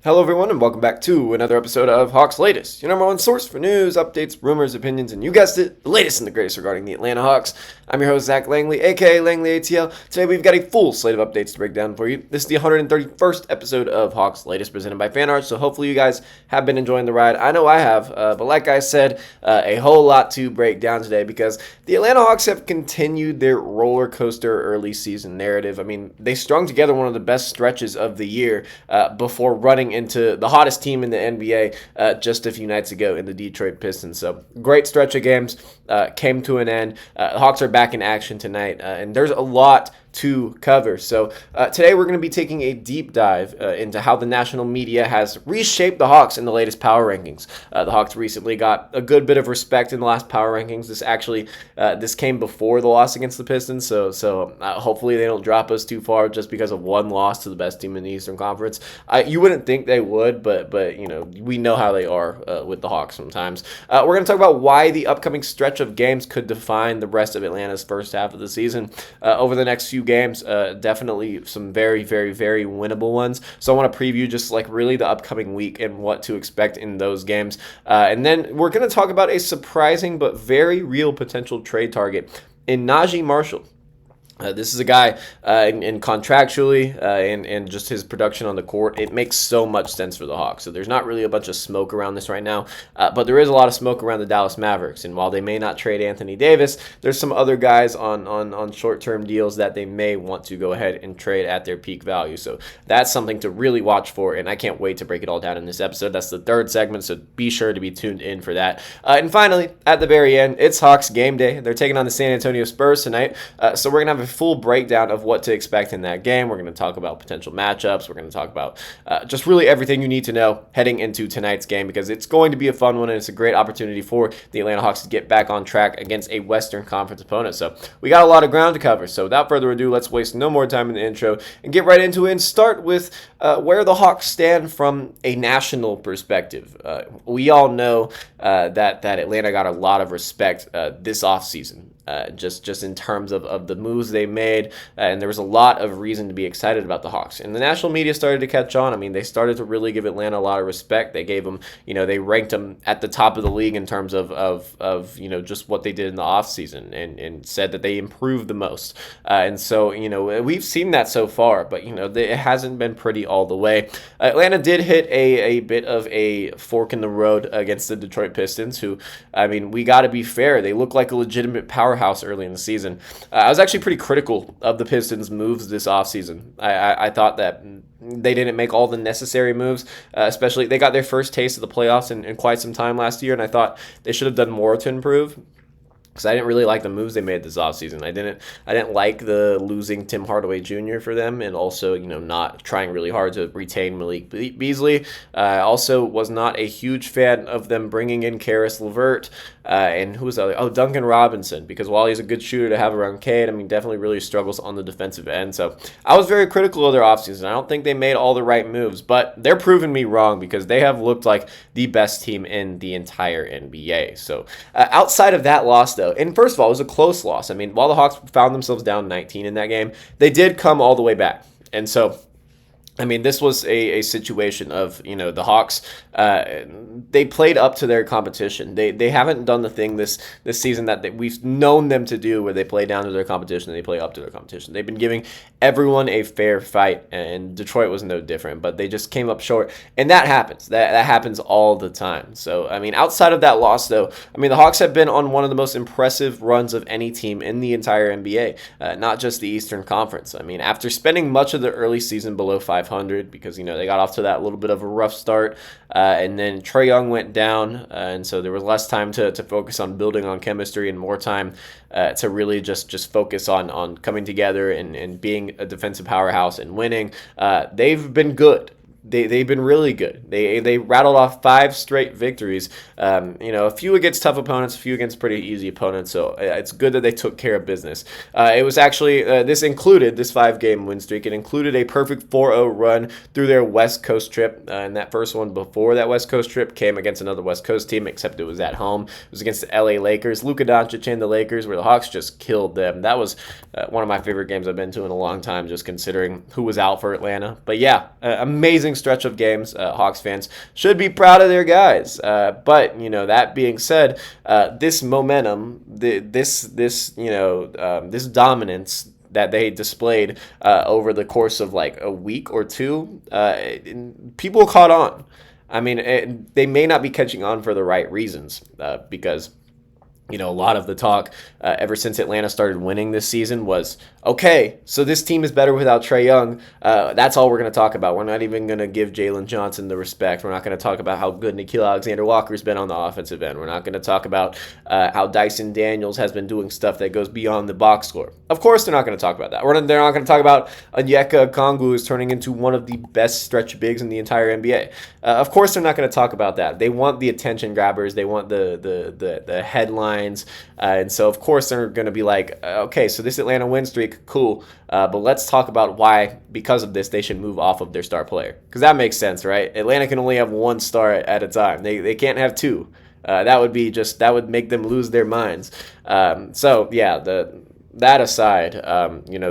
Hello, everyone, and welcome back to another episode of Hawks Latest, your number one source for news, updates, rumors, opinions, and you guessed it, the latest and the greatest regarding the Atlanta Hawks. I'm your host, Zach Langley, aka Langley ATL. Today, we've got a full slate of updates to break down for you. This is the 131st episode of Hawks Latest, presented by FanArt, so hopefully you guys have been enjoying the ride. I know I have, but like I said, a whole lot to break down today because the Atlanta Hawks have continued their roller coaster early season narrative. I mean, they strung together one of the best stretches of the year before running into the hottest team in the NBA just a few nights ago in the Detroit Pistons. So great stretch of games came to an end. The Hawks are back in action tonight, and there's a lot to cover. So today we're going to be taking a deep dive into how the national media has reshaped the Hawks in the latest power rankings. The Hawks recently got a good bit of respect in the last power rankings. This came before the loss against the Pistons, so hopefully they don't drop us too far just because of one loss to the best team in the Eastern Conference. You wouldn't think they would, but you know, we know how they are with the Hawks sometimes. We're going to talk about why the upcoming stretch of games could define the rest of Atlanta's first half of the season over the next few games. Definitely some very, very, very winnable ones. So I want to preview just like really the upcoming week and what to expect in those games. And then we're going to talk about a surprising but very real potential trade target in Najee Marshall. This is a guy, and contractually, and just his production on the court, it makes so much sense for the Hawks. So there's not really a bunch of smoke around this right now, but there is a lot of smoke around the Dallas Mavericks. And while they may not trade Anthony Davis, there's some other guys on short-term deals that they may want to go ahead and trade at their peak value. So that's something to really watch for, and I can't wait to break it all down in this episode. That's the third segment, so be sure to be tuned in for that. And finally, at the very end, it's Hawks game day. They're taking on the San Antonio Spurs tonight, so we're going to have a full breakdown of what to expect in that game. We're going to talk about potential matchups. We're going to talk about just really everything you need to know heading into tonight's game because it's going to be a fun one and it's a great opportunity for the Atlanta Hawks to get back on track against a Western Conference opponent. So we got a lot of ground to cover. So without further ado, let's waste no more time in the intro and get right into it and start with where the Hawks stand from a national perspective. We all know that Atlanta got a lot of respect this offseason. Just in terms of the moves they made, and there was a lot of reason to be excited about the Hawks. And the national media started to catch on. I mean, they started to really give Atlanta a lot of respect. They gave them, they ranked them at the top of the league in terms of just what they did in the offseason and said that they improved the most. And so, we've seen that so far, but, it hasn't been pretty all the way. Atlanta did hit a bit of a fork in the road against the Detroit Pistons, who, I mean, we got to be fair. They look like a legitimate powerhouse early in the season. I was actually pretty critical of the Pistons' moves this offseason. I thought that they didn't make all the necessary moves, especially they got their first taste of the playoffs in quite some time last year, and I thought they should have done more to improve. Because I didn't really like the moves they made this offseason. I didn't like the losing Tim Hardaway Jr. for them, and also not trying really hard to retain Malik Beasley. I also was not a huge fan of them bringing in Karis LeVert and who was the other? Oh, Duncan Robinson. Because while he's a good shooter to have around Cade, I mean, definitely really struggles on the defensive end. So I was very critical of their offseason. I don't think they made all the right moves, but they're proving me wrong because they have looked like the best team in the entire NBA. So outside of that loss, though. And first of all, it was a close loss. I mean, while the Hawks found themselves down 19 in that game, they did come all the way back. And so, I mean, this was a situation of, the Hawks, they played up to their competition. They haven't done the thing this season that we've known them to do where they play down to their competition and they play up to their competition. They've been giving everyone a fair fight, and Detroit was no different, but they just came up short. And that happens. That happens all the time. So, I mean, outside of that loss, though, I mean, the Hawks have been on one of the most impressive runs of any team in the entire NBA, not just the Eastern Conference. I mean, after spending much of the early season below 500 because, they got off to that little bit of a rough start, and then Trae Young went down, and so there was less time to focus on building on chemistry and more time to really just focus on coming together and being a defensive powerhouse and winning. They've been good. They've been really good. They rattled off 5 straight victories. A few against tough opponents, a few against pretty easy opponents. So it's good that they took care of business. It was actually this 5-game win streak. It included a perfect 4-0 run through their West Coast trip. And that first one before that West Coast trip came against another West Coast team, except it was at home. It was against the LA Lakers, Luka Doncic and the Lakers, where the Hawks just killed them. That was one of my favorite games I've been to in a long time, just considering who was out for Atlanta. But yeah, amazing stretch of games. Hawks fans should be proud of their guys. But that being said, this momentum, this dominance that they displayed over the course of like a week or two, people caught on. I mean, they may not be catching on for the right reasons, because a lot of the talk ever since Atlanta started winning this season was, okay, so this team is better without Trae Young. That's all we're going to talk about. We're not even going to give Jalen Johnson the respect. We're not going to talk about how good Nickeil Alexander-Walker's been on the offensive end. We're not going to talk about how Dyson Daniels has been doing stuff that goes beyond the box score. Of course they're not going to talk about that. They're not going to talk about Onyeka Okongwu is turning into one of the best stretch bigs in the entire NBA. Of course they're not going to talk about that. They want the attention grabbers. They want the headlines. And so, of course, they're going to be like, okay, so this Atlanta win streak, cool. But let's talk about why, because of this, they should move off of their star player. Because that makes sense, right? Atlanta can only have one star at a time. They can't have two. That would make them lose their minds. That aside,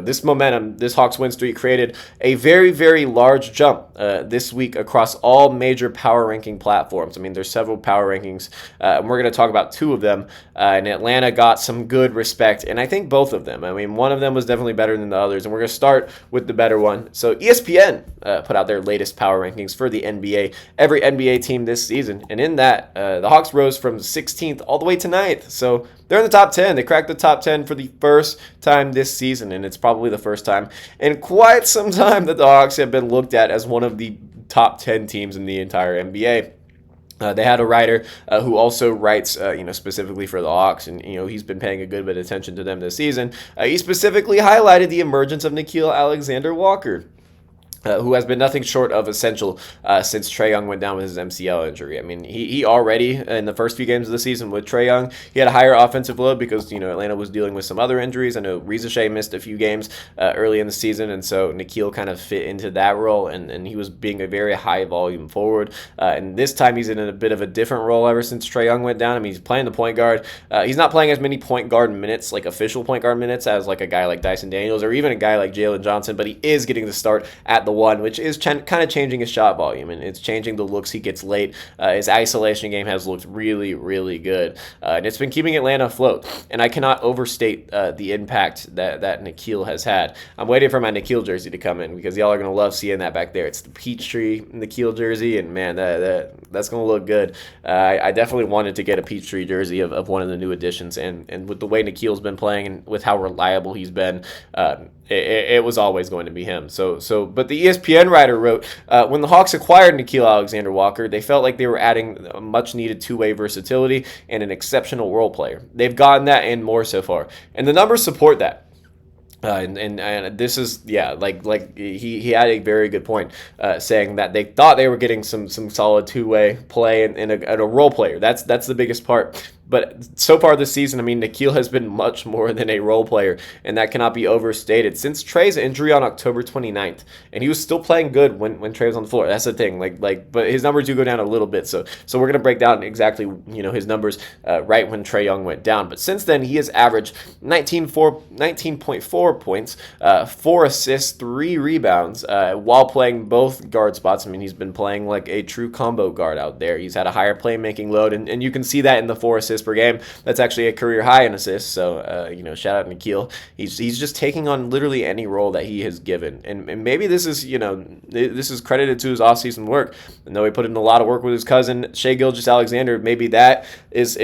this momentum, this Hawks win streak created a very, very large jump this week across all major power ranking platforms. I mean, there's several power rankings, and we're going to talk about two of them. And Atlanta got some good respect, and I think both of them. I mean, one of them was definitely better than the others, and we're going to start with the better one. So ESPN put out their latest power rankings for the NBA, every NBA team this season. And in that, the Hawks rose from 16th all the way to 9th. So they're in the top 10. They cracked the top 10 for the first time this season, and it's probably the first time in quite some time that the Hawks have been looked at as one of the top 10 teams in the entire NBA. They had a writer who also writes, specifically for the Hawks, and he's been paying a good bit of attention to them this season. He specifically highlighted the emergence of Nickeil Alexander-Walker, who has been nothing short of essential since Trae Young went down with his MCL injury. I mean, he already, in the first few games of the season with Trae Young, he had a higher offensive load because, Atlanta was dealing with some other injuries. I know Reza Shea missed a few games early in the season, and so Nickeil kind of fit into that role, and he was being a very high-volume forward. And this time he's in a bit of a different role ever since Trae Young went down. I mean, he's playing the point guard. He's not playing as many point guard minutes, like official point guard minutes, as like a guy like Dyson Daniels or even a guy like Jalen Johnson, but he is getting the start at the one, which is kind of changing his shot volume, and it's changing the looks he gets late. His isolation game has looked really, really good, and it's been keeping Atlanta afloat. And I cannot overstate the impact that Nickeil has had. I'm waiting for my Nickeil jersey to come in because y'all are going to love seeing that back there. It's the Peachtree Nickeil jersey, and man, that's going to look good. I definitely wanted to get a Peachtree jersey of one of the new additions, and with the way Nickeil's been playing and with how reliable he's been, it was always going to be him. But the ESPN writer wrote, when the Hawks acquired Nickeil Alexander-Walker, they felt like they were adding a much-needed two-way versatility and an exceptional role player. They've gotten that and more so far, and the numbers support that. And this is, he had a very good point, saying that they thought they were getting some solid two-way play and a role player. That's the biggest part. But so far this season, I mean, Nickeil has been much more than a role player, and that cannot be overstated. Since Trae's injury on October 29th, and he was still playing good when Trae was on the floor. That's the thing. But his numbers do go down a little bit. So we're gonna break down exactly his numbers right when Trae Young went down. But since then, he has averaged 19.4 points, 4 assists, 3 rebounds, while playing both guard spots. I mean, he's been playing like a true combo guard out there. He's had a higher playmaking load, and you can see that in the 4 assists per game. That's actually a career high in assists. So, shout out Nickeil. He's just taking on literally any role that he has given. And maybe this is, this is credited to his offseason work. And though he put in a lot of work with his cousin, Shai Gilgeous-Alexander, maybe that is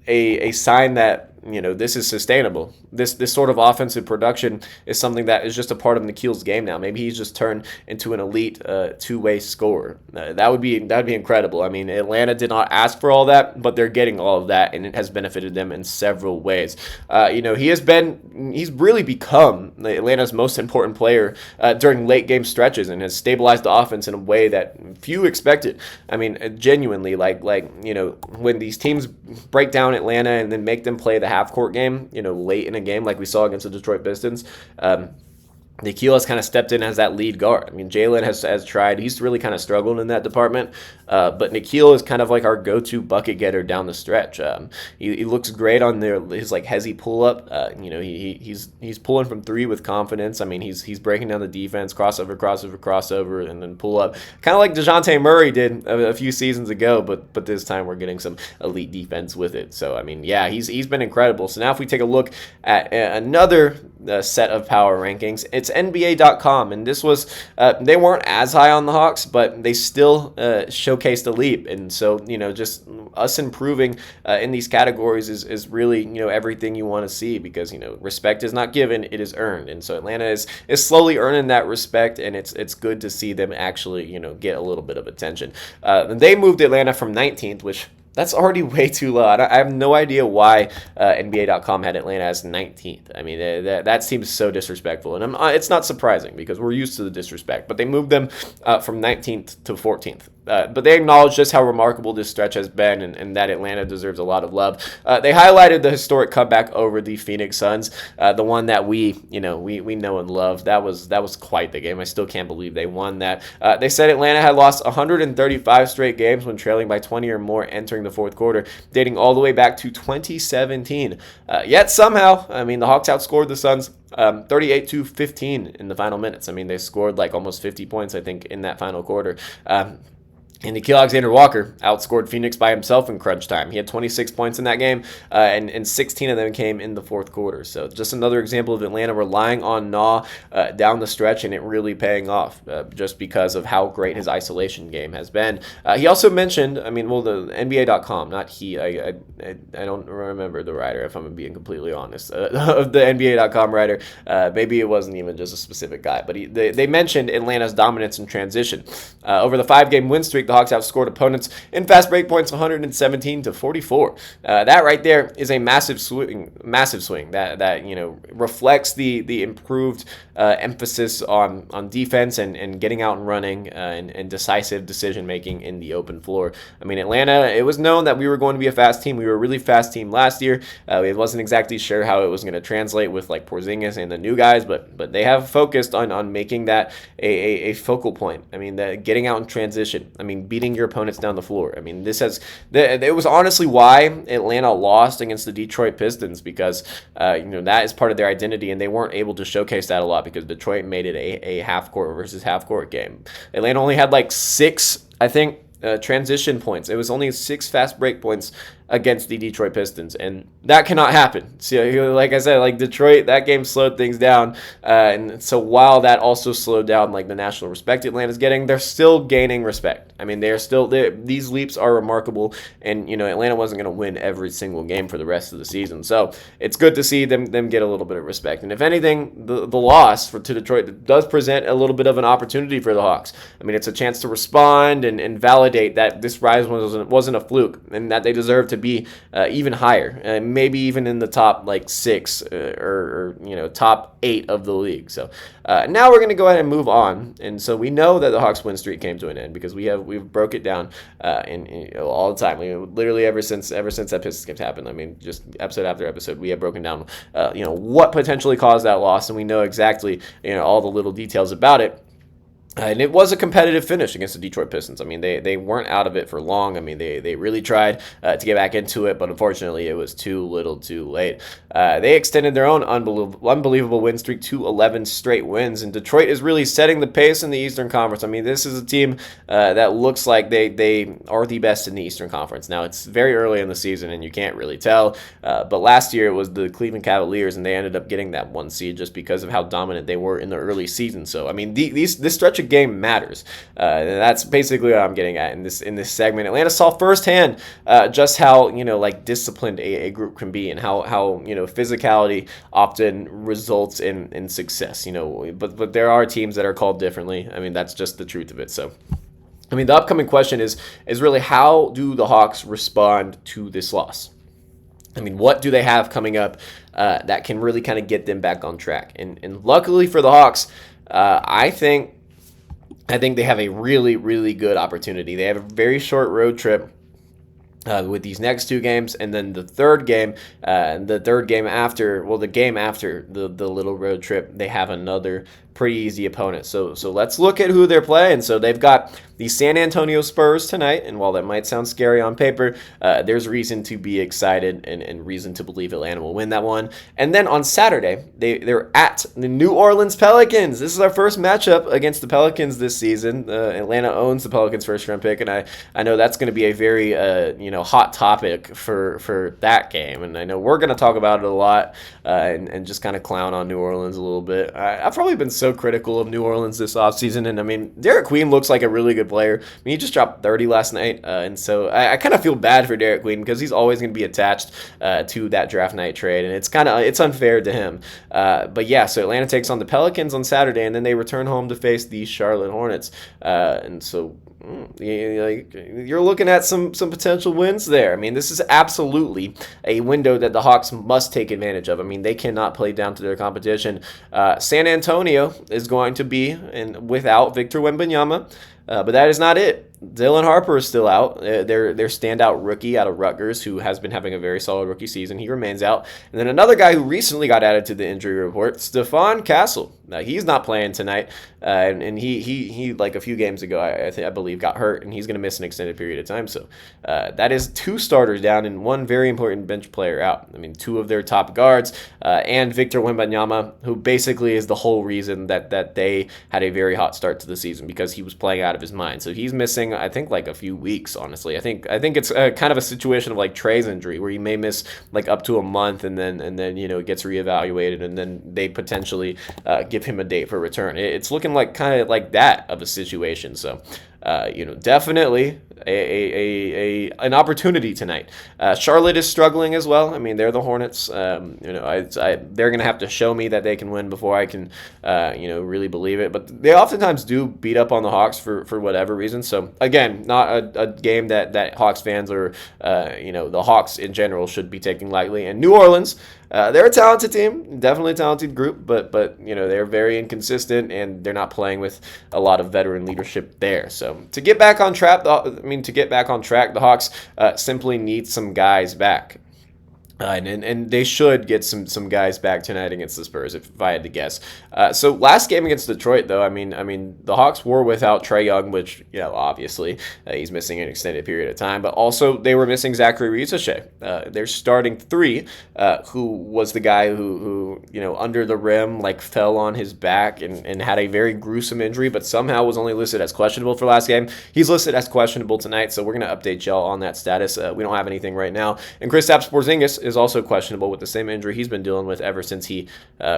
a sign that, this is sustainable. This sort of offensive production is something that is just a part of Nickeil's game now. Maybe he's just turned into an elite two-way scorer. That would be incredible. I mean, Atlanta did not ask for all that, but they're getting all of that, and it has benefited them in several ways. He's really become Atlanta's most important player during late game stretches, and has stabilized the offense in a way that few expected. I mean, genuinely, when these teams break down Atlanta and then make them play the half court game, late in a game like we saw against the Detroit Pistons, Nikhil has kind of stepped in as that lead guard. I mean, Jalen has tried. He's really kind of struggled in that department. But Nikhil is kind of like our go-to bucket getter down the stretch. He looks great on his like hezzy pull-up. He's pulling from three with confidence. I mean, he's breaking down the defense, crossover, and then pull up. Kind of like DeJounte Murray did a few seasons ago, but this time we're getting some elite defense with it. So, I mean, yeah, he's been incredible. So now if we take a look at another set of power rankings, it's NBA.com, and this was they weren't as high on the Hawks, but they still showcased a leap. And so, just us improving in these categories is really everything you want to see, because respect is not given, it is earned. And so Atlanta is slowly earning that respect, and it's good to see them actually get a little bit of attention. They moved Atlanta from 19th, which that's already way too low. I have no idea why NBA.com had Atlanta as 19th. I mean, that seems so disrespectful. And it's not surprising because we're used to the disrespect. But they moved them from 19th to 14th. But they acknowledge just how remarkable this stretch has been, and that Atlanta deserves a lot of love. They highlighted the historic comeback over the Phoenix Suns, the one that we know and love. That was quite the game. I still can't believe they won that. They said Atlanta had lost 135 straight games when trailing by 20 or more entering the fourth quarter, dating all the way back to 2017. Yet somehow, I mean, the Hawks outscored the Suns 38-15 in the final minutes. I mean, they scored like almost 50 points, I think, in that final quarter. And Nikhil Alexander-Walker outscored Phoenix by himself in crunch time. He had 26 points in that game, and 16 of them came in the fourth quarter. So just another example of Atlanta relying on Nah down the stretch, and it really paying off just because of how great his isolation game has been. He also mentioned, the NBA.com, not he. I don't remember the writer, if I'm being completely honest, of the NBA.com writer. Maybe it wasn't even just a specific guy, but they mentioned Atlanta's dominance in transition. Over the 5-game win streak, the Hawks outscored opponents in fast break points 117-44. That right there is a massive swing that reflects the improved emphasis on defense and getting out and running and decisive decision making in the open floor. I mean, Atlanta, it was known that we were going to be a fast team. We were a really fast team last year. It wasn't exactly sure how it was going to translate with like Porzingis and the new guys, but they have focused on making that a focal point. I mean, getting out in transition. I mean, beating your opponents down the floor. I mean, it was honestly why Atlanta lost against the Detroit Pistons, because that is part of their identity, and they weren't able to showcase that a lot because Detroit made it a half court versus half court game. Atlanta only had like 6, I think, transition points. It was only 6 fast break points against the Detroit Pistons, and that cannot happen. So, like I said, like Detroit, that game slowed things down, and so while that also slowed down like the national respect Atlanta's getting, they're still gaining respect. I mean, these leaps are remarkable, and Atlanta wasn't going to win every single game for the rest of the season, so it's good to see them get a little bit of respect. And if anything, the loss to Detroit does present a little bit of an opportunity for the Hawks. I mean, it's a chance to respond and validate that this rise wasn't a fluke, and that they deserve to be even higher, maybe even in the top like 6 or top 8 of the league. So now we're going to go ahead and move on. And so we know that the Hawks win streak came to an end because we've broke it down all the time. Literally ever since that Pistons game happened. I mean, just episode after episode, we have broken down what potentially caused that loss, and we know exactly all the little details about it. And it was a competitive finish against the Detroit Pistons. I mean, they weren't out of it for long. I mean, they really tried to get back into it, but unfortunately, it was too little too late. They extended their own unbelievable win streak to 11 straight wins, and Detroit is really setting the pace in the Eastern Conference. I mean, this is a team that looks like they are the best in the Eastern Conference. Now, it's very early in the season, and you can't really tell, but last year it was the Cleveland Cavaliers, and they ended up getting that 1 seed just because of how dominant they were in the early season. So, I mean, this stretch of game matters. And that's basically what I'm getting at in this segment. Atlanta saw firsthand just how disciplined a group can be, and how physicality often results in success. But there are teams that are called differently. I mean, that's just the truth of it. So, I mean, the upcoming question is really, how do the Hawks respond to this loss? I mean, what do they have coming up that can really kind of get them back on track? And luckily for the Hawks, I think they have a really, really good opportunity. They have a very short road trip with these next 2 games, and then the third game after the little road trip, they have another pretty easy opponent. So let's look at who they're playing. So they've got the San Antonio Spurs tonight, and while that might sound scary on paper, there's reason to be excited and reason to believe Atlanta will win that one. And then on Saturday, they're at the New Orleans Pelicans. This is our first matchup against the Pelicans this season. Atlanta owns the Pelicans' first-round pick, and I know that's going to be a very hot topic for that game. And I know we're going to talk about it a lot and just kind of clown on New Orleans a little bit. I've probably been so critical of New Orleans this offseason, and I mean, Derek Queen looks like a really good player. I mean, he just dropped 30 last night, and so I kind of feel bad for Derek Queen because he's always going to be attached to that draft night trade, and it's unfair to him. But yeah, so Atlanta takes on the Pelicans on Saturday, and then they return home to face the Charlotte Hornets, and so you're looking at some potential wins there. I mean, this is absolutely a window that the Hawks must take advantage of. I mean, they cannot play down to their competition. San Antonio is going to be without Victor Wembanyama, but that is not it. Dylan Harper is still out. Their standout rookie out of Rutgers, who has been having a very solid rookie season, he remains out. And then another guy who recently got added to the injury report, Stephon Castle. He's not playing tonight, and he like a few games ago, I believe, got hurt, and he's going to miss an extended period of time. So that is two starters down and one very important bench player out. I mean, two of their top guards and Victor Wembanyama, who basically is the whole reason that they had a very hot start to the season because he was playing out of his mind. So he's missing, I think, like a few weeks, honestly. I think it's kind of a situation of like Trey's injury where he may miss like up to a month and then it gets reevaluated and then they potentially give him a date for return. It's looking like kind of like that of a situation. So definitely an opportunity tonight. Charlotte is struggling as well. I mean, they're the Hornets. They're going to have to show me that they can win before I can, really believe it. But they oftentimes do beat up on the Hawks for whatever reason. So again, not a game that Hawks fans or the Hawks in general should be taking lightly. And New Orleans, they're a talented team, definitely a talented group, but they're very inconsistent and they're not playing with a lot of veteran leadership there. So to get back on track, the Hawks simply need some guys back. And they should get some guys back tonight against the Spurs, if I had to guess. So last game against Detroit, though, I mean, the Hawks were without Trae Young, which obviously he's missing an extended period of time, but also they were missing Zachary Rizichet, their starting three, who was the guy who under the rim fell on his back and had a very gruesome injury, but somehow was only listed as questionable for last game. He's listed as questionable tonight, so we're gonna update y'all on that status. We don't have anything right now, and Kristaps Porzingis is also questionable with the same injury he's been dealing with ever since he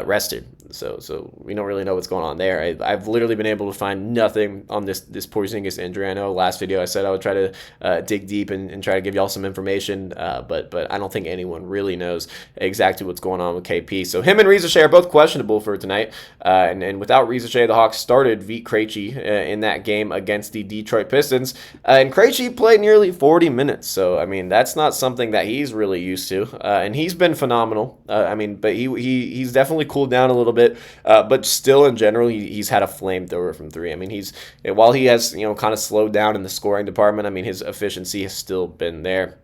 rested. So we don't really know what's going on there. I've literally been able to find nothing on this Porzingis injury. I know last video I said I would try to dig deep and try to give y'all some information, but I don't think anyone really knows exactly what's going on with KP. So him and Rizichet are both questionable for tonight, and without Rizichet, the Hawks started Vit Krejci in that game against the Detroit Pistons, and Krejci played nearly 40 minutes. So I mean, that's not something that he's really used to. And he's been phenomenal. But he's definitely cooled down a little bit. But still, in general, he's had a flamethrower from three. I mean, while he has kind of slowed down in the scoring department, I mean, his efficiency has still been there.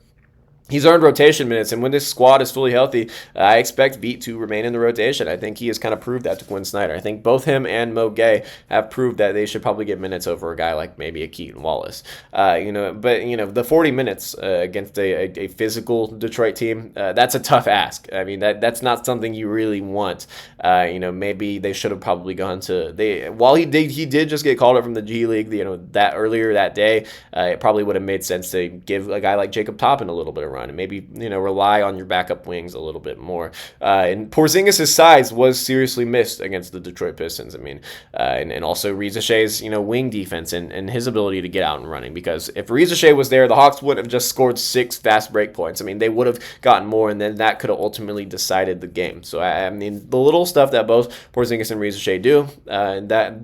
He's earned rotation minutes, and when this squad is fully healthy, I expect Vit to remain in the rotation. I think he has kind of proved that to Quinn Snyder. I think both him and Mo Gay have proved that they should probably get minutes over a guy like maybe a Keaton Wallace. But the 40 minutes against a physical Detroit team, that's a tough ask. I mean, that's not something you really want. Maybe they should have probably gone to while he did just get called up from the G League, that earlier that day, it probably would have made sense to give a guy like Jacob Toppin a little bit of run and maybe rely on your backup wings a little bit more. And Porzingis' size was seriously missed against the Detroit Pistons. I mean, and also Rizichet's wing defense and his ability to get out and running, because if Rizichet was there, the Hawks would have just scored 6 fast break points. I mean, they would have gotten more, and then that could have ultimately decided the game. So I mean, the little stuff that both Porzingis and Rizichet do, that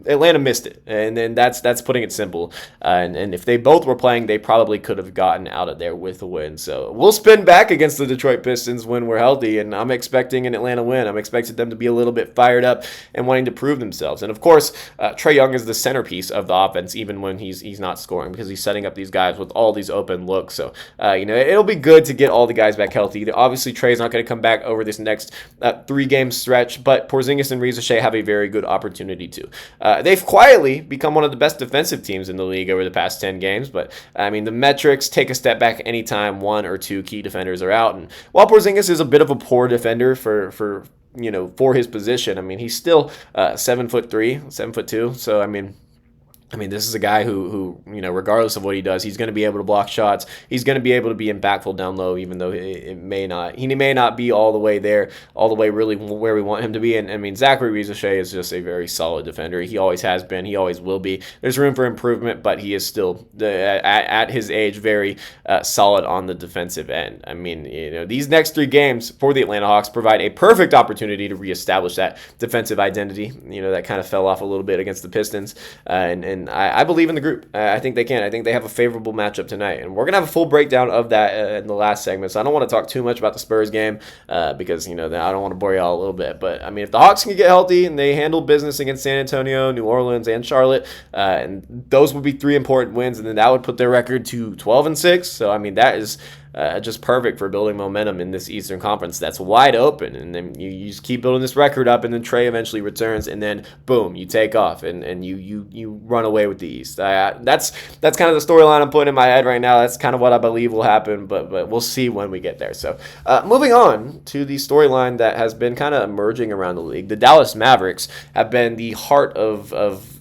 Atlanta missed it, and then that's putting it simple. And if they both were playing, they probably could have gotten out of there with a win. So we'll spin back against the Detroit Pistons when we're healthy, and I'm expecting an Atlanta win. I'm expecting them to be a little bit fired up and wanting to prove themselves. And of course, Trae Young is the centerpiece of the offense, even when he's not scoring, because he's setting up these guys with all these open looks. So it'll be good to get all the guys back healthy. Obviously, Trae's not going to come back over this next 3-game stretch, but Porzingis and Riza Shea have a very good opportunity to. They've quietly become one of the best defensive teams in the league over the past 10 games, but I mean, the metrics take a step back anytime 1 or 2 key defenders are out. And while Porzingis is a bit of a poor defender for his position, I mean, he's still 7'3", 7'2". So I mean, this is a guy who regardless of what he does, he's going to be able to block shots. He's going to be able to be impactful down low, even though he may not be all the way there, all the way really where we want him to be. And I mean, Zachary Riza-Shea is just a very solid defender. He always has been. He always will be. There's room for improvement, but he is still at his age very solid on the defensive end. I mean, these next 3 games for the Atlanta Hawks provide a perfect opportunity to reestablish that defensive identity. That kind of fell off a little bit against the Pistons, and I believe in the group. I think they can. I think they have a favorable matchup tonight. And we're going to have a full breakdown of that in the last segment. So I don't want to talk too much about the Spurs game because, I don't want to bore y'all a little bit. But, I mean, if the Hawks can get healthy and they handle business against San Antonio, New Orleans, and Charlotte, and those would be 3 important wins, and then that would put their record to 12-6. So, I mean, that is just perfect for building momentum in this Eastern Conference that's wide open. And then you just keep building this record up, and then Trae eventually returns, and then boom, you take off and you run away with the East. That's kind of the storyline I'm putting in my head right now. That's kind of what I believe will happen, but we'll see when we get there. So moving on to the storyline that has been kind of emerging around the league, the Dallas Mavericks have been the heart of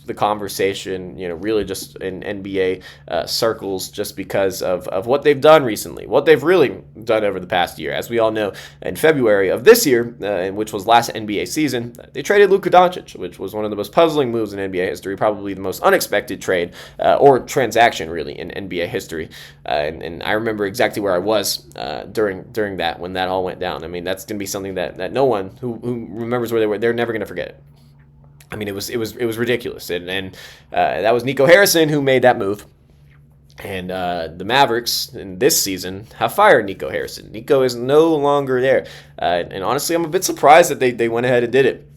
the conversation, really just in NBA circles, just because of what they've done recently, what they've really done over the past year. As we all know, in February of this year, which was last NBA season, they traded Luka Doncic, which was one of the most puzzling moves in NBA history, probably the most unexpected trade or transaction, really, in NBA history. And I remember exactly where I was during that, when that all went down. I mean, that's going to be something that no one who remembers where they were, they're never going to forget it. I mean, it was ridiculous, and that was Nico Harrison who made that move. And the Mavericks in this season have fired Nico Harrison. Nico is no longer there, and honestly, I'm a bit surprised that they went ahead and did it.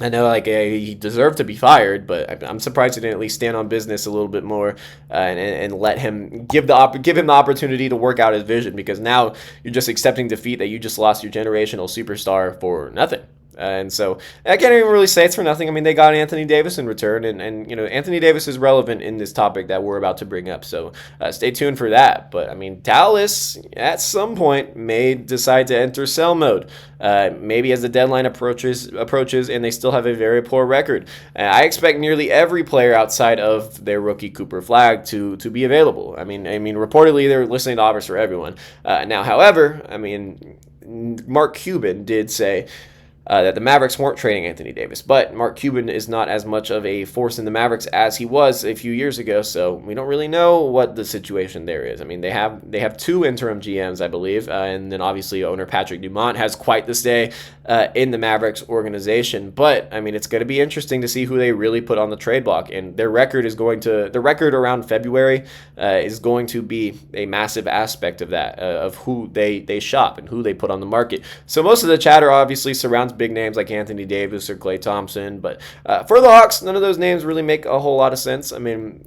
I know, he deserved to be fired, but I'm surprised he didn't at least stand on business a little bit more and let him give him the opportunity to work out his vision. Because now you're just accepting defeat, that you just lost your generational superstar for nothing. And so I can't even really say it's for nothing. I mean, they got Anthony Davis in return, and Anthony Davis is relevant in this topic that we're about to bring up. So stay tuned for that. But I mean, Dallas at some point may decide to enter sell mode. Maybe as the deadline approaches, and they still have a very poor record. I expect nearly every player outside of their rookie Cooper Flagg to be available. I mean, reportedly they're listening to offers for everyone. Now, however, I mean, Mark Cuban did say that the Mavericks weren't trading Anthony Davis. But Mark Cuban is not as much of a force in the Mavericks as he was a few years ago, so we don't really know what the situation there is. I mean, they have 2 interim GMs, I believe, and then obviously owner Patrick Dumont has quite the stay in the Mavericks organization. But I mean, it's going to be interesting to see who they really put on the trade block, and their record around February is going to be a massive aspect of that, of who they shop and who they put on the market. So most of the chatter obviously surrounds big names like Anthony Davis or Klay Thompson, but for the Hawks, none of those names really make a whole lot of sense. I mean,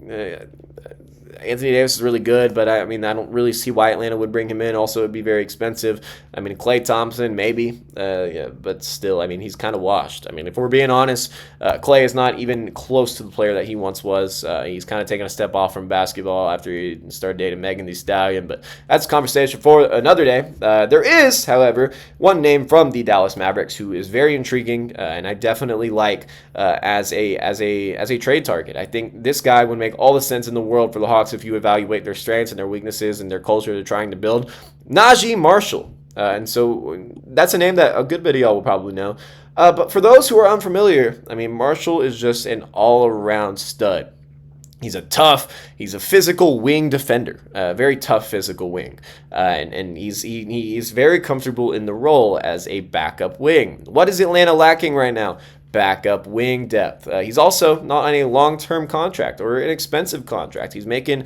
Anthony Davis is really good, but I don't really see why Atlanta would bring him in. Also, it'd be very expensive. I mean, Klay Thompson, maybe, but still, I mean, he's kind of washed. I mean, if we're being honest, Klay is not even close to the player that he once was. He's kind of taken a step off from basketball after he started dating Megan Thee Stallion, but that's a conversation for another day. There is, however, one name from the Dallas Mavericks who is very intriguing, and I definitely like as a trade target. I think this guy would make all the sense in the world for the Hawks if you evaluate their strengths and their weaknesses and their culture they're trying to build. Najee Marshall. And so that's a name that a good bit of y'all will probably know. But for those who are unfamiliar, I mean, Marshall is just an all-around stud. He's a physical wing defender, very tough physical wing, and he's very comfortable in the role as a backup wing. What is Atlanta lacking right now? backup wing depth. He's also not on a long-term contract or an expensive contract. He's making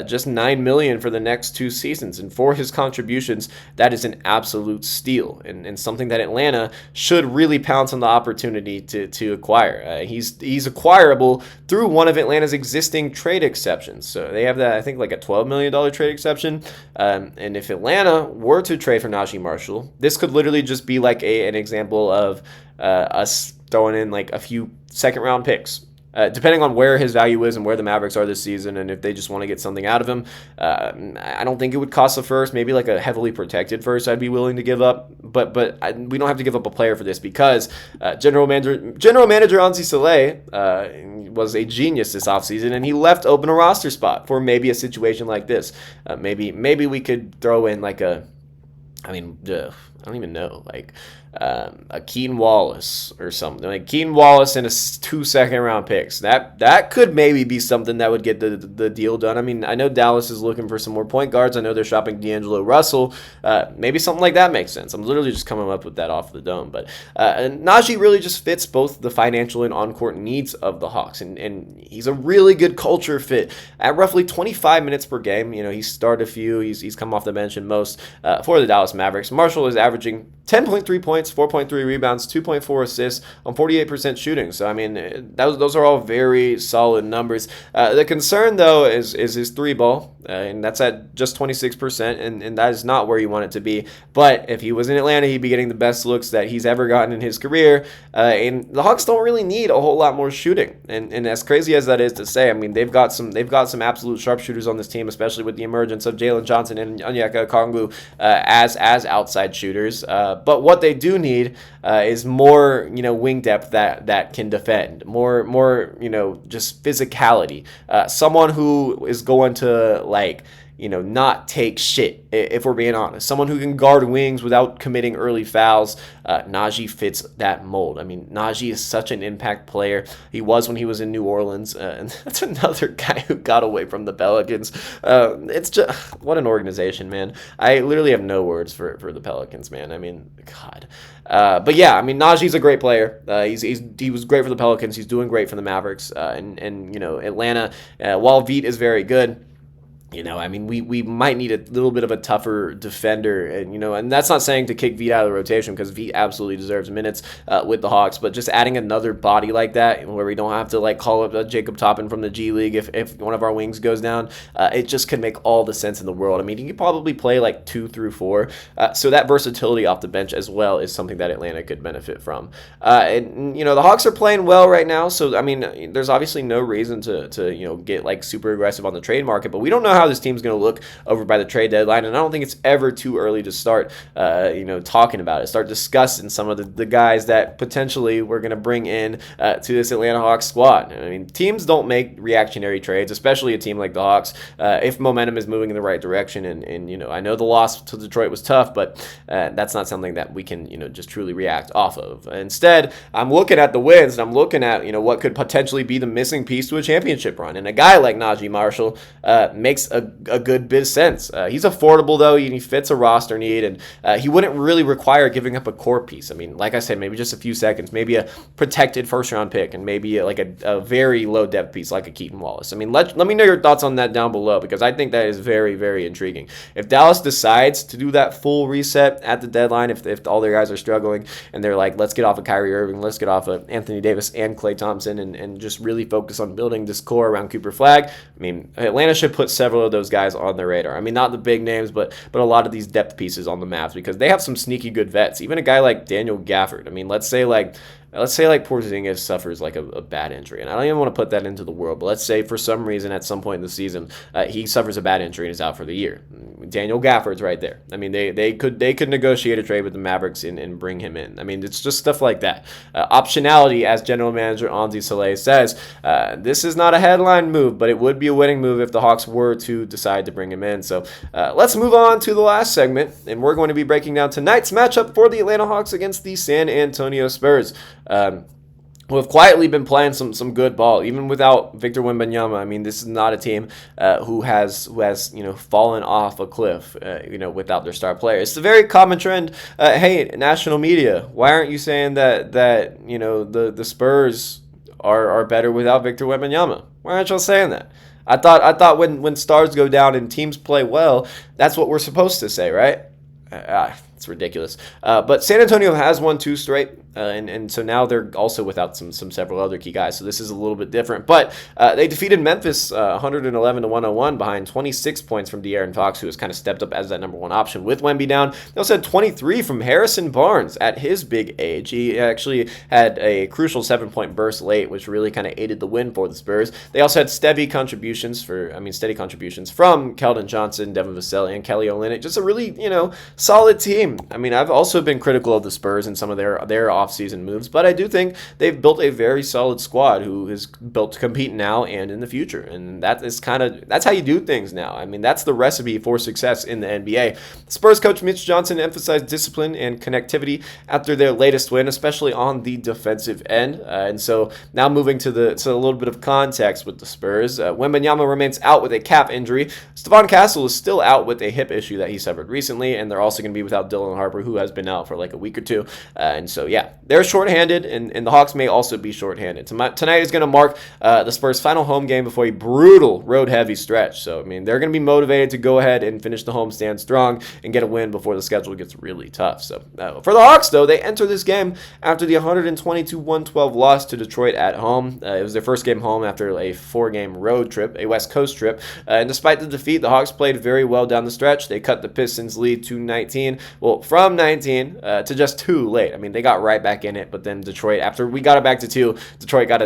just $9 million for the next 2 seasons, and for his contributions, that is an absolute steal and something that Atlanta should really pounce on the opportunity to acquire. He's acquirable through one of Atlanta's existing trade exceptions. So they have that, I think, like a $12 million trade exception. And if Atlanta were to trade for Najee Marshall, this could literally just be like an example of us throwing in like a few second-round picks. Depending on where his value is and where the Mavericks are this season, and if they just want to get something out of him, I don't think it would cost a first. Maybe like a heavily protected first, I'd be willing to give up. But we don't have to give up a player for this because General Manager Anzi Saleh was a genius this offseason, and he left open a roster spot for maybe a situation like this. Maybe we could throw in like I don't even know, like a Keaton Wallace or something. Like Keaton Wallace and 2 second-round picks. That could maybe be something that would get the deal done. I mean, I know Dallas is looking for some more point guards. I know they're shopping D'Angelo Russell. Maybe something like that makes sense. I'm literally just coming up with that off the dome. But Najee really just fits both the financial and on-court needs of the Hawks. And he's a really good culture fit. At roughly 25 minutes per game, he's started a few. He's come off the bench in most for the Dallas Mavericks. Marshall is averaging 10.3 points, 4.3 rebounds, 2.4 assists on 48% shooting. So, I mean, those are all very solid numbers. The concern, though, is his three ball, and that's at just 26%, and that is not where you want it to be. But if he was in Atlanta, he'd be getting the best looks that he's ever gotten in his career, and the Hawks don't really need a whole lot more shooting. And as crazy as that is to say, I mean, they've got some absolute sharpshooters on this team, especially with the emergence of Jalen Johnson and Onyeka Okongwu as outside shooters. But what they do need is more, wing depth that can defend, more, just physicality. Someone who is going to not take shit, if we're being honest. Someone who can guard wings without committing early fouls. Najee fits that mold. I mean, Najee is such an impact player. He was when he was in New Orleans, and that's another guy who got away from the Pelicans. It's just, what an organization, man. I literally have no words for the Pelicans, man. I mean, God. But yeah, I mean, Najee's a great player. He was great for the Pelicans. He's doing great for the Mavericks. And Atlanta, while Veit is very good, I mean, we might need a little bit of a tougher defender, and that's not saying to kick Veit out of the rotation because Veit absolutely deserves minutes with the Hawks, but just adding another body like that where we don't have to call up Jacob Toppin from the G League if one of our wings goes down, it just could make all the sense in the world. I mean, he could probably play 2 through 4, so that versatility off the bench as well is something that Atlanta could benefit from. And the Hawks are playing well right now, so I mean, there's obviously no reason to get super aggressive on the trade market, but we don't know how this team's going to look over by the trade deadline, and I don't think it's ever too early to start talking about it, start discussing some of the guys that potentially we're going to bring in to this Atlanta Hawks squad. I mean, teams don't make reactionary trades, especially a team like the Hawks, if momentum is moving in the right direction, and I know the loss to Detroit was tough, but that's not something that we can just truly react off of. Instead, I'm looking at the wins, and I'm looking at what could potentially be the missing piece to a championship run, and a guy like Najee Marshall makes a good bit of sense. He's affordable, though. He fits a roster need, and he wouldn't really require giving up a core piece. I mean, like I said, maybe just a few seconds, maybe a protected first-round pick, and maybe a very low-depth piece like a Keaton Wallace. I mean, let me know your thoughts on that down below, because I think that is very, very intriguing. If Dallas decides to do that full reset at the deadline, if all their guys are struggling, and they're like, let's get off of Kyrie Irving, let's get off of Anthony Davis and Klay Thompson, and just really focus on building this core around Cooper Flagg, I mean, Atlanta should put several of those guys on their radar. I mean, not the big names, but a lot of these depth pieces on the Mavs, because they have some sneaky good vets. Even a guy like Daniel Gafford. I mean, let's say Porzingis suffers a bad injury, and I don't even want to put that into the world, but let's say for some reason at some point in the season he suffers a bad injury and is out for the year. Daniel Gafford's right there. I mean, they could negotiate a trade with the Mavericks and bring him in. I mean, it's just stuff like that. Optionality, as general manager Anzi Saleh says, this is not a headline move, but it would be a winning move if the Hawks were to decide to bring him in. So let's move on to the last segment, and we're going to be breaking down tonight's matchup for the Atlanta Hawks against the San Antonio Spurs. who have quietly been playing some good ball, even without Victor Wembanyama. I mean, this is not a team who has fallen off a cliff, without their star player. It's a very common trend. Hey, national media, why aren't you saying that the Spurs are better without Victor Wembanyama? Why aren't y'all saying that? I thought when stars go down and teams play well, that's what we're supposed to say, right? It's ridiculous. But San Antonio has won 2 straight, and so now they're also without several other key guys. So this is a little bit different. But they defeated Memphis 111-101 behind 26 points from De'Aaron Fox, who has kind of stepped up as that number 1 option with Wemby down. They also had 23 from Harrison Barnes at his big age. He actually had a crucial 7-point burst late, which really kind of aided the win for the Spurs. They also had steady contributions from Keldon Johnson, Devin Vassell, and Kelly Olynyk. Just a really solid team. I mean, I've also been critical of the Spurs and some of their offseason moves, but I do think they've built a very solid squad who is built to compete now and in the future. And that's how you do things now. I mean, that's the recipe for success in the NBA. Spurs coach Mitch Johnson emphasized discipline and connectivity after their latest win, especially on the defensive end. And so now moving to a little bit of context with the Spurs. Wembanyama remains out with a calf injury. Stephon Castle is still out with a hip issue that he suffered recently, and they're also going to be without Dylan Harper, who has been out for like a week or two. And so, yeah, they're shorthanded, and the Hawks may also be shorthanded. Tonight is going to mark the Spurs' final home game before a brutal road-heavy stretch. So, I mean, they're going to be motivated to go ahead and finish the homestand strong and get a win before the schedule gets really tough. So, for the Hawks, though, they enter this game after the 122-112 loss to Detroit at home. It was their first game home after a 4-game road trip, a West Coast trip. And despite the defeat, the Hawks played very well down the stretch. They cut the Pistons' lead to 19. Well, from 19 to just 2 late. I mean, they got right back in it, but then Detroit, after we got it back to 2, Detroit got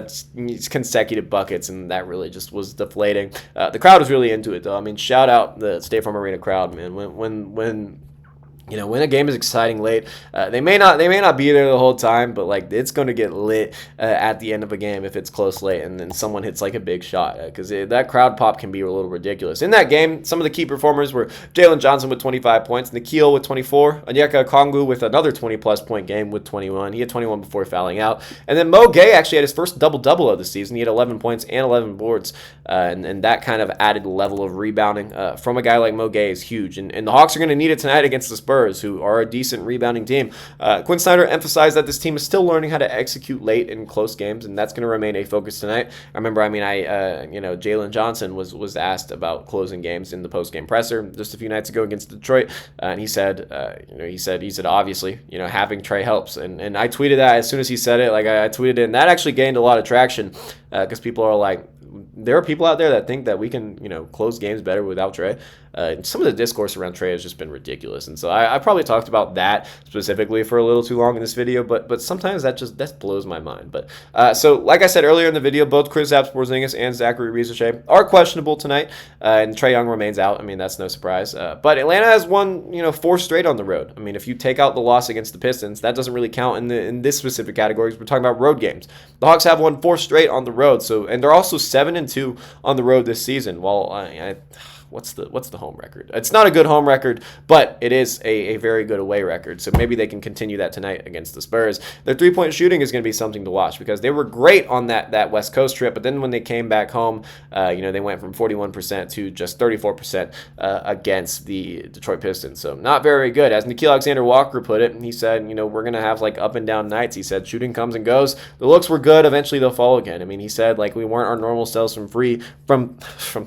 consecutive buckets, and that really just was deflating. The crowd was really into it, though. I mean, shout out the State Farm Arena crowd, man. When a game is exciting late, they may not be there the whole time, but like it's going to get lit at the end of a game if it's close late and then someone hits like a big shot, because that crowd pop can be a little ridiculous. In that game, some of the key performers were Jalen Johnson with 25 points, Nikhil with 24, Onyeka Okongwu with another 20-plus point game with 21. He had 21 before fouling out. And then Mo Gay actually had his first double-double of the season. He had 11 points and 11 boards, and that kind of added level of rebounding from a guy like Mo Gay is huge. And the Hawks are going to need it tonight against the Spurs, who are a decent rebounding team. Quinn Snyder emphasized that this team is still learning how to execute late in close games, and that's going to remain a focus tonight. I remember, Jalen Johnson was asked about closing games in the post-game presser just a few nights ago against Detroit, and he said obviously, having Trey helps, and I tweeted that as soon as he said it. Like I tweeted it, and that actually gained a lot of traction because people are like, there are people out there that think that we can, close games better without Trey. Some of the discourse around Trey has just been ridiculous, and so I probably talked about that specifically for a little too long in this video, but sometimes that blows my mind. But so like I said earlier in the video, both Kristaps Porzingis and Zachary Rizache are questionable tonight, and Trae Young remains out. I mean, that's no surprise. But Atlanta has won 4 straight on the road. I mean, if you take out the loss against the Pistons, that doesn't really count in this specific category. We're talking about road games. The Hawks have won 4 straight on the road, and they're also 7-2 on the road this season. Well, what's the home record? It's not a good home record, but it is a very good away record. So maybe they can continue that tonight against the Spurs. Their 3-point shooting is going to be something to watch because they were great on that West Coast trip, but then when they came back home, they went from 41% to just 34% against the Detroit Pistons. So not very good. As Nickeil Alexander-Walker put it, he said, we're going to have like up and down nights. He said shooting comes and goes. The looks were good. Eventually they'll fall again. I mean, he said like we weren't our normal selves from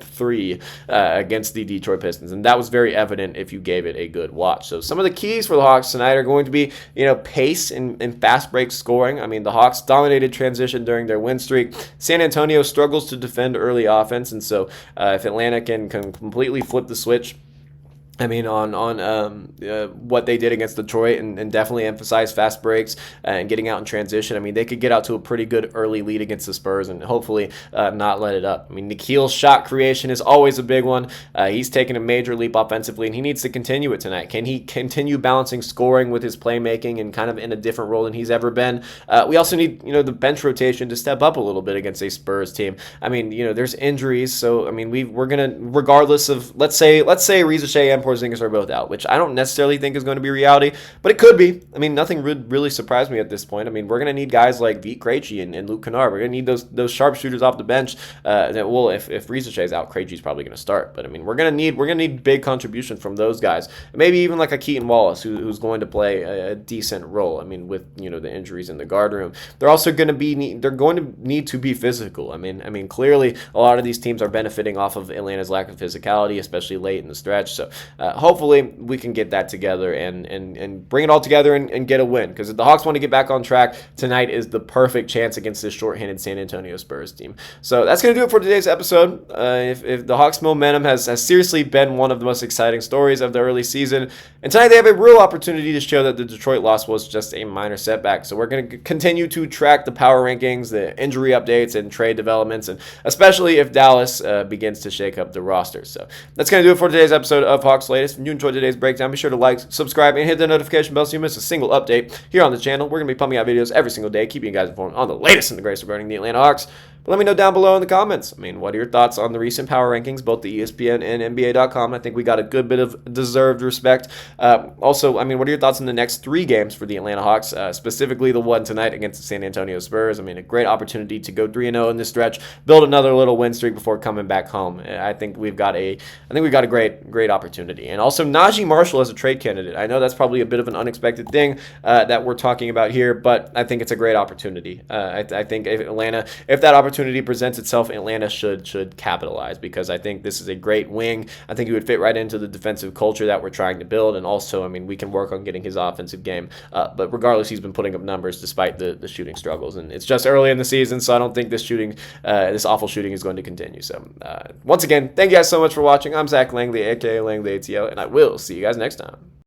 three against the Detroit Pistons, and that was very evident if you gave it a good watch. So some of the keys for the Hawks tonight are going to be, pace and fast break scoring. I mean, the Hawks dominated transition during their win streak. San Antonio struggles to defend early offense, and so if Atlanta can completely flip the switch, I mean, on what they did against Detroit and definitely emphasize fast breaks and getting out in transition. I mean, they could get out to a pretty good early lead against the Spurs and hopefully not let it up. I mean, Nikhil's shot creation is always a big one. He's taken a major leap offensively, and he needs to continue it tonight. Can he continue balancing scoring with his playmaking and kind of in a different role than he's ever been? We also need, the bench rotation to step up a little bit against a Spurs team. I mean, there's injuries, so I mean, we're gonna, regardless of let's say Rizache and Porzingis are both out, which I don't necessarily think is going to be reality, but it could be. I mean, nothing would really surprise me at this point. I mean, we're going to need guys like Vit Krejci and Luke Kennard. We're going to need those sharpshooters off the bench. Well, if Risache is out, Krejci's probably going to start. But I mean, we're going to need big contribution from those guys. Maybe even like a Keaton Wallace, who's going to play a decent role. I mean, with the injuries in the guard room, they're also going to need to be physical. I mean, clearly a lot of these teams are benefiting off of Atlanta's lack of physicality, especially late in the stretch. So hopefully we can get that together and bring it all together and get a win. Because if the Hawks want to get back on track, tonight is the perfect chance against this shorthanded San Antonio Spurs team. So that's going to do it for today's episode. If the Hawks' momentum has seriously been one of the most exciting stories of the early season, and tonight they have a real opportunity to show that the Detroit loss was just a minor setback. So we're going to continue to track the power rankings, the injury updates, and trade developments, and especially if Dallas begins to shake up the roster. So that's going to do it for today's episode of Hawks Latest. If you enjoyed today's breakdown, be sure to like, subscribe, and hit the notification bell so you miss a single update here on the channel. We're going to be pumping out videos every single day, keeping you guys informed on the latest and the greatest regarding the Atlanta Hawks. But let me know down below in the comments. I mean, what are your thoughts on the recent power rankings, both the ESPN and NBA.com? I think we got a good bit of deserved respect. Also, I mean, what are your thoughts on the next 3 games for the Atlanta Hawks, specifically the one tonight against the San Antonio Spurs? I mean, a great opportunity to go 3-0 in this stretch, build another little win streak before coming back home. I think we've got a great opportunity. And also, Najee Marshall as a trade candidate. I know that's probably a bit of an unexpected thing that we're talking about here, but I think it's a great opportunity. I think if that opportunity presents itself, Atlanta should capitalize, because I think this is a great wing. I think he would fit right into the defensive culture that we're trying to build, and also, I mean, we can work on getting his offensive game. But regardless, he's been putting up numbers despite the shooting struggles, and it's just early in the season, so I don't think this awful shooting is going to continue. So once again, thank you guys so much for watching. I'm Zach Langley, aka Langley ATL, and I will see you guys next time.